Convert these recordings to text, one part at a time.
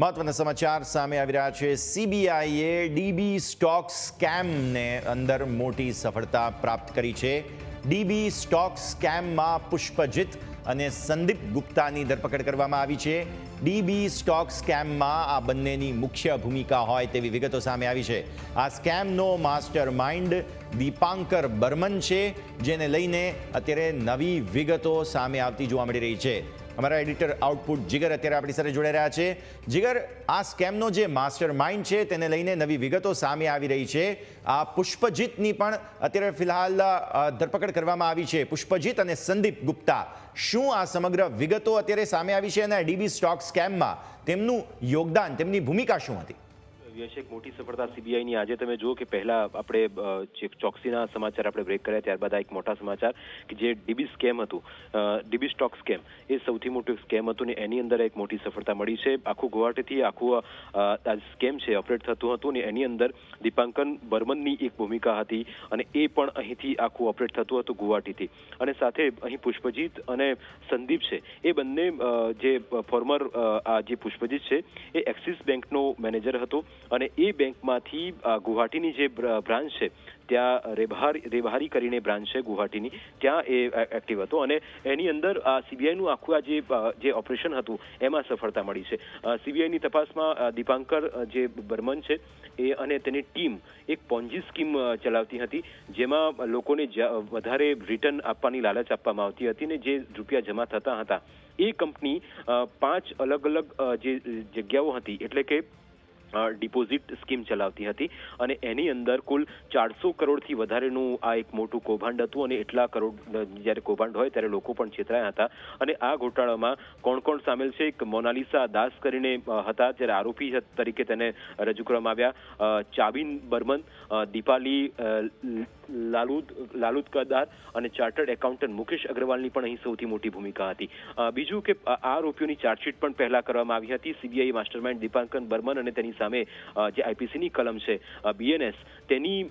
મહત્વના સમાચાર સામે આવી રહ્યા છે। સીબીઆઈએ ડીબી સ્ટોક સ્કેમને અંદર મોટી સફળતા પ્રાપ્ત કરી છે। ડીબી સ્ટોક સ્કેમમાં પુષ્પજીત અને સંદીપ ગુપ્તાની ધરપકડ કરવામાં આવી છે। ડીબી સ્ટોક સ્કેમમાં આ બંનેની મુખ્ય ભૂમિકા હોય તેવી વિગતો સામે આવી છે। આ સ્કેમનો માસ્ટર માઇન્ડ દીપાંકર બર્મન છે, જેને લઈને અત્યારે નવી વિગતો સામે આવતી જોવા મળી રહી છે। हमारा एडिटर आउटपुट जिगर अत्यारे आपणी साथे जोड़ाई रह्या छे। जिगर, आ स्केमनो जे मास्टर माइंड छे तेने लईने नवी विगतो सामे आवी रही छे। आ पुष्पजीतनी पण अत्यारे फिलहाल धरपकड करवामां आवी छे। पुष्पजीत अने संदीप गुप्ता, शुं आ समग्र विगतो अत्यारे सामे आवी छे अने डीबी स्टॉक स्केममां तेमनुं योगदान, तेमनी भूमिका शुं हती? यश एक मोटी सफलता सीबीआई ની આજે તમે જુઓ કે પહેલા આપણે ચોકસીના સમાચાર આપણે બ્રેક કર્યા, ત્યારબાદ આ એક મોટા સમાચાર કે જે ડીબી સ્કેમ હતું, ડીબી સ્ટોક સ્કેમ, એ સૌથી મોટું સ્કેમ હતું ને એની અંદર એક મોટી સફળતા મળી છે। આખું ગુવાહાટીથી આખું આ સ્કેમ છે ઓપરેટ થતું હતું ને એની અંદર દીપાંકર બર્મનની એક ભૂમિકા હતી અને એ પણ અહીંથી આખું ઓપરેટ થતું હતું ગુવાહાટીથી। અને સાથે અહીં પુષ્પજીત અને સંદીપ છે, એ બંને જે ફોર્મર આ જે પુષ્પજીત છે એ એક્સિસ બેંકનો મેનેજર હતો અને એ બેંકમાંથી ગુવાહાટીની જે બ્રાન્ચ છે ત્યાં રેવાહારી કરીને બ્રાન્ચ છે ગુવાહાટીની, ત્યાં એ એક્ટિવ હતો અને એની અંદર આ સીબીઆઈનું આખું આ જે ઓપરેશન હતું એમાં સફળતા મળી છે। સીબીઆઈની તપાસમાં દીપાંકર જે બર્મન છે એ અને તેની ટીમ એક પોન્જી સ્કીમ ચલાવતી હતી, જેમાં લોકોને વધારે રિટર્ન આપવાની લાલચ આપવામાં આવતી હતી ને જે રૂપિયા જમા થતા હતા એ કંપની 5 અલગ અલગ જે જગ્યાઓ હતી એટલે કે ડિપોઝિટ સ્કીમ ચલાવતી હતી અને એની અંદર કુલ 400 કરોડથી વધારેનું આ એક મોટું કૌભાંડ હતું અને એટલા કરોડ જ્યારે કૌભાંડ હોય ત્યારે લોકો પણ છેતરાયા હતા। અને આ ઘોટાળામાં કોણ કોણ સામેલ છે? એક મોનાલિસા દાસ કરીને હતા, જ્યારે આરોપી તરીકે તેને રજૂ કરવામાં આવ્યા। ચાબિન બર્મન, દીપાલી લાલુદકદાર અને ચાર્ટર્ડ એકાઉન્ટન્ટ મુકેશ અગ્રવાલની પણ અહીં સૌથી મોટી ભૂમિકા હતી। બીજું કે આ આરોપીઓની ચાર્જશીટ પણ પહેલા કરવામાં આવી હતી। સીબીઆઈ માસ્ટરમાઇન્ડ દીપાંકર બર્મન અને તેની સામે જે આઈપીસીની કલમ છે બીએનએસ, તેની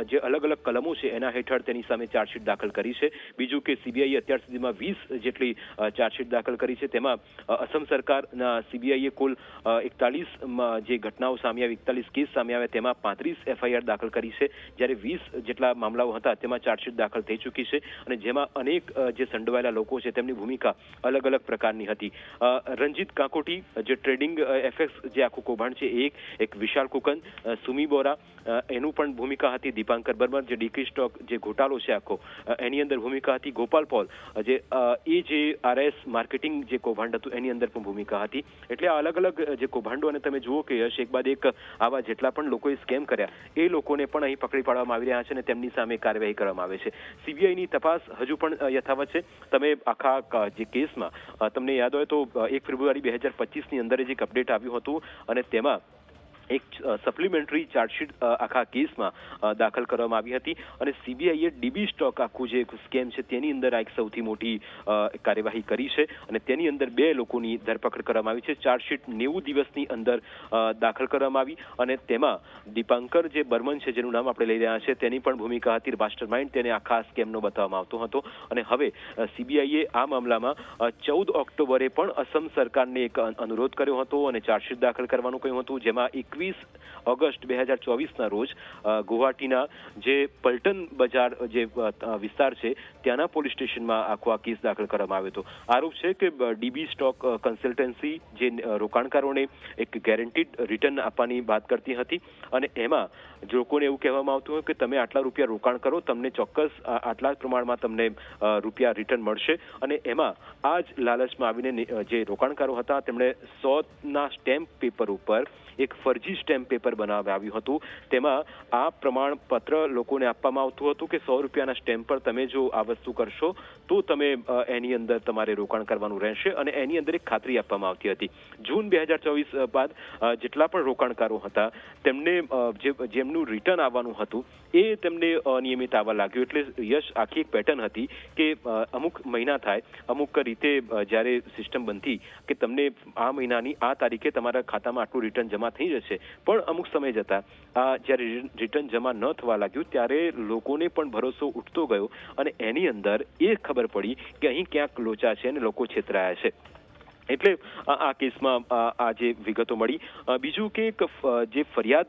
જે અલગ અલગ કલમો છે એના હેઠળ તેની સામે ચાર્જશીટ દાખલ કરી છે। બીજું કે સીબીઆઈએ અત્યાર સુધીમાં 20 જેટલી ચાર્જશીટ દાખલ કરી છે, તેમાં અસમ સરકારના સીબીઆઈએ કુલ 41 જે ઘટનાઓ સામે આવી, 41 કેસ સામે આવ્યા, તેમાં 35 એફઆઈઆર દાખલ કરી છે, જ્યારે 20 જેટલા મામલાઓ હતા તેમાં ચાર્જશીટ દાખલ થઈ ચૂકી છે અને જેમાં અનેક જે સંડોવાયેલા લોકો છે તેમની ભૂમિકા અલગ અલગ પ્રકારની હતી। રંજીત કાકોટી, જે ટ્રેડિંગ એફએક્સ જે આખું કૌભાંડ છે એક વિશાલ કુકન, સુમી બોરા, એનું પણ ભૂમિકા હતી। દીપાંકર બર્મન, જે ડીકી સ્ટોક જે ઘોટાળો છે આખો, એની અંદર ભૂમિકા હતી। ગોપાલ પોલ, જે આરએસ માર્કેટિંગ જે કૌભાંડ હતું એની અંદર પણ ભૂમિકા હતી। એટલે આ અલગ અલગ જે કૌભાંડો, અને તમે જુઓ કે યશ એક બાદ એક આવા જેટલા પણ લોકોએ સ્કેમ કર્યા એ લોકોને પણ અહીં પકડી પાડવામાં આવી રહ્યા છે અને તેમની સામે કાર્યવાહી કરવામાં આવે છે। સીબીઆઈની તપાસ હજુ પણ યથાવત છે। તમે આખા જે કેસમાં તમને યાદ હોય તો 1 ફેબ્રુઆરી 2025ની અંદર જ એક અપડેટ આવ્યું હતું અને તેમાં એક સપ્લિમેન્ટરી ચાર્જશીટ આખા કેસમાં દાખલ કરવામાં આવી હતી અને સીબીઆઈએ ડીબી સ્ટોક આખું જે સ્કેમ છે તેની અંદર આ એક સૌથી મોટી કાર્યવાહી કરી છે અને તેની અંદર 2 લોકોની ધરપકડ કરવામાં આવી છે। ચાર્જશીટ 90 દિવસની અંદર દાખલ કરવામાં આવી અને તેમાં દીપાંકર જે બર્મન છે, જેનું નામ આપણે લઈ રહ્યા છે, તેની પણ ભૂમિકા હતી। માસ્ટર માઇન્ડ તેને આખા સ્કેમનો બતાવવામાં આવતો હતો અને હવે સીબીઆઈએ આ મામલામાં 14 ઓક્ટોબરે પણ અસમ સરકારને એક અનુરોધ કર્યો હતો અને ચાર્જશીટ દાખલ કરવાનું કહ્યું હતું, જેમાં 21 ઓગસ્ટ 2024ના રોજ ગુવાહાટીના જે પલ્ટન બજાર જે વિસ્તાર છે ત્યાંના પોલીસ સ્ટેશનમાં આખો આ કેસ દાખલ કરવામાં આવ્યો હતો। આરોપ છે કે ડીબી સ્ટોક કન્સલ્ટન્સી જે રોકાણકારોને એક ગેરંટીડ રિટર્ન આપવાની વાત કરતી હતી અને એમાં લોકોને એવું કહેવામાં આવતું હોય કે તમે આટલા રૂપિયા રોકાણ કરો, તમને ચોક્કસ આટલા પ્રમાણમાં તમને રૂપિયા રિટર્ન મળશે અને એમાં આ જ લાલચમાં આવીને જે રોકાણકારો હતા તેમણે 100ના સ્ટેમ્પ પેપર ઉપર એક ફરજી સ્ટેમ્પ પેપર બનાવવામાં આવ્યું હતું। તેમાં આ પ્રમાણપત્ર લોકોને આપવામાં આવતું હતું કે 100 રૂપિયાના સ્ટેમ્પ પર તમે જો આ વસ્તુ કરશો તો તમે એની અંદર તમારે રોકાણ કરવાનું રહેશે અને એની અંદર એક ખાતરી આપવામાં આવતી હતી। જૂન 2024 બાદ જેટલા પણ રોકાણકારો હતા તેમને જેમનું રિટર્ન આવવાનું હતું એ તેમને અનિયમિત આવવા લાગ્યું। એટલે યશ આખી એક પેટર્ન હતી કે અમુક મહિના થાય, અમુક રીતે જ્યારે સિસ્ટમ બનતી કે તમને આ મહિનાની આ તારીખે તમારા ખાતામાં આટલું રિટર્ન જમા થઈ જશે, પણ અમુક સમય જતા જ્યારે રિટર્ન જમા ન થવા લાગ્યું ત્યારે લોકોને પણ ભરોસો ઉઠતો ગયો અને એની અંદર એ ખબર પડી કે અહીં ક્યાંક લોચા છે અને લોકો છેતરાયા છે। એટલે આ કેસમાં આ જે વિગતો મળી. બીજું કે જે ફરિયાદ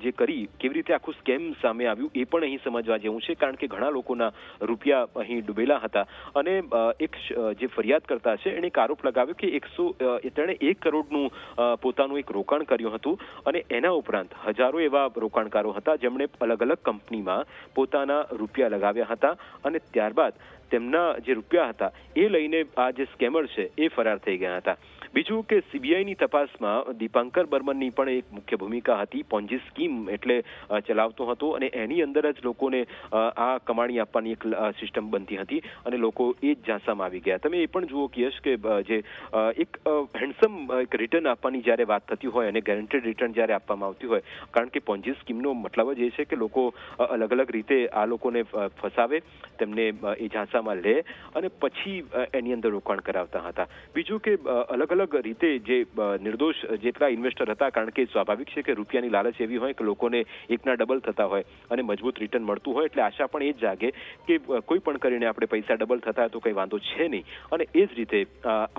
જે કરી કેવી રીતે આખું સ્કેમ સામે આવ્યું એ પણ અહીં સમજવા જેવું છે, કારણ કે ઘણા લોકોના રૂપિયા અહીં ડૂબેલા હતા. અને એક જે ફરિયાદ કરતા છે એણે એક આરોપ લગાવ્યો કે તેણે 1 કરોડનું પોતાનું એક રોકાણ કર્યું હતું અને એના ઉપરાંત હજારો એવા રોકાણકારો હતા જેમણે અલગ અલગ કંપનીમાં પોતાના રૂપિયા લગાવ્યા હતા અને ત્યારબાદ તેમના જે રૂપિયા હતા એ લઈને આ જે સ્કેમર છે એ ફરાર થઈ ગયા હતા. બીજું કે સીબીઆઈની તપાસમાં દીપાંકર બર્મનની પણ એક મુખ્ય ભૂમિકા હતી. પોન્જી સ્કીમ એટલે ચલાવતો હતો અને એની અંદર જ લોકોને આ કમાણી આપવાની એક સિસ્ટમ બનતી હતી અને લોકો એ જ ઝાંસામાં આવી ગયા. તમે એ પણ જુઓ કે યશ કે જે એક હેન્ડસમ એક રિટર્ન આપવાની જ્યારે વાત થતી હોય અને ગેરંટેડ રિટર્ન જ્યારે આપવામાં આવતી હોય, કારણ કે પોન્જી સ્કીમનો મતલબ જ એ છે કે લોકો અલગ અલગ રીતે આ લોકોને ફસાવે, તેમને એ ઝાંસામાં લે અને પછી એની અંદર રોકાણ કરાવતા હતા. બીજું કે અલગ અલગ રીતે જે નિર્દોષ જેટલા ઇન્વેસ્ટર હતા, કારણ કે સ્વાભાવિક છે કે રૂપિયાની લાલચ એવી હોય કે લોકોને એકના ડબલ થતા હોય અને મજબૂત રિટર્ન મળતું હોય એટલે આશા પણ એ જ જાગે કે કોઈ પણ કરીને આપણે પૈસા ડબલ થતા હોય તો કંઈ વાંધો છે નહીં. અને એ જ રીતે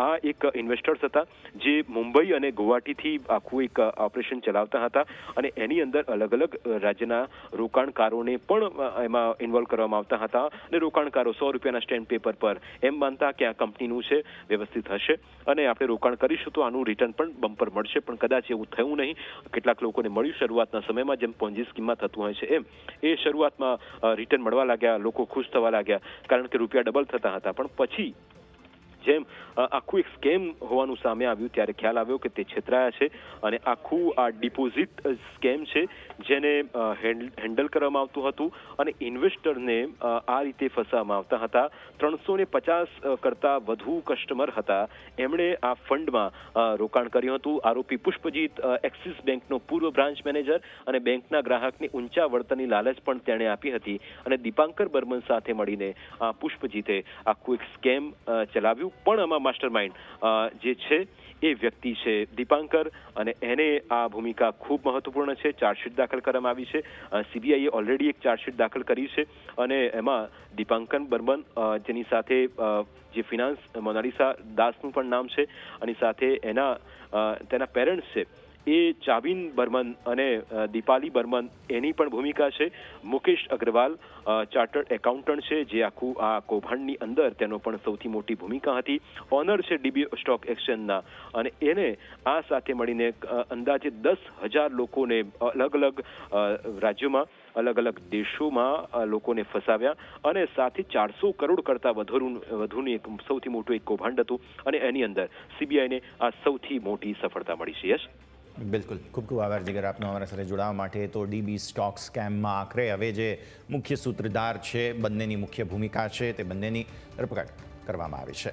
આ એક ઇન્વેસ્ટર્સ હતા જે મુંબઈ અને ગુવાહાટીથી આખું એક ઓપરેશન ચલાવતા હતા અને એની અંદર અલગ અલગ રાજ્યના રોકાણકારોને પણ એમાં ઇન્વોલ્વ કરવામાં આવતા હતા અને રોકાણકારો 100 રૂપિયાના સ્ટેમ્પ પેપર પર એમ માનતા કે આ કંપનીનું છે, વ્યવસ્થિત હશે અને આપણે રોકાણ કરીશું તો આનું રિટર્ન પણ બમ્પર મળશે, પણ કદાચ એવું થયું નહીં. કેટલાક લોકોને મળ્યું શરૂઆતના સમયમાં, જેમ પોન્જી સ્કીમમાં થતું હોય છે એમ. એ શરૂઆતમાં રિટર્ન મળવા લાગ્યા, લોકો ખુશ થવા લાગ્યા કારણ કે રૂપિયા ડબલ થતા હતા. પણ પછી જેમ આખું એક સ્કેમ હોવાનું સામે આવ્યું ત્યારે ખ્યાલ આવ્યો કે તે છેતરાયા છે અને આખું આ ડિપોઝિટ સ્કેમ છે જેને હેન્ડલ કરવામાં આવતું હતું અને ઇન્વેસ્ટરને આ રીતે ફસાવવામાં આવતા હતા. 350 કરતાં વધુ કસ્ટમર હતા, એમણે આ ફંડમાં રોકાણ કર્યું હતું. આરોપી પુષ્પજીત એક્સિસ બેંકનો પૂર્વ બ્રાન્ચ મેનેજર અને બેંકના ગ્રાહકને ઊંચા વળતરની લાલચ પણ તેણે આપી હતી અને દીપાંકર બર્મન સાથે મળીને આ પુષ્પજીતે આખું એક સ્કેમ ચલાવ્યું. પણ આમાં માસ્ટર માઇન્ડ જે છે એ વ્યક્તિ છે દીપાંકર અને એને આ ભૂમિકા ખૂબ મહત્વપૂર્ણ છે. ચાર્જશીટ દાખલ કરવામાં આવી છે. સીબીઆઈએ ઓલરેડી એક ચાર્જશીટ દાખલ કરી છે અને એમાં દીપાંકર બર્મન જેની સાથે જે ફિનાન્સ મોનાલિસા દાસનું પણ નામ છે અને સાથે તેના પેરેન્ટ્સ છે એ ચાબીન બર્મન અને દીપાલી બર્મન એની પણ ભૂમિકા છે. મુકેશ અગ્રવાલ ચાર્ટર્ડ એકાઉન્ટન્ટ છે જે આખું આ કૌભાંડની અંદર તેનો પણ સૌથી મોટી ભૂમિકા હતી. ઓનર છે ડીબી સ્ટોક એક્સચેન્જના અને એને આ સાથે મળીને અંદાજે 10,000 લોકોને અલગ અલગ રાજ્યોમાં અલગ અલગ દેશોમાં લોકોને ફસાવ્યા અને સાથે 400 કરોડ કરતાં વધુનું એક સૌથી મોટું એક કૌભાંડ હતું અને એની અંદર સીબીઆઈને આ સૌથી મોટી સફળતા મળી છે. યસ, બિલકુલ. ખૂબ ખૂબ આભાર જીગર આપનો અમારા સાથે જોડાવા માટે. તો ડીબી સ્ટોક સ્કેમમાં આખરે હવે જે મુખ્ય સૂત્રધાર છે, બંનેની મુખ્ય ભૂમિકા છે, તે બંનેની ધરપકડ કરવામાં આવી છે.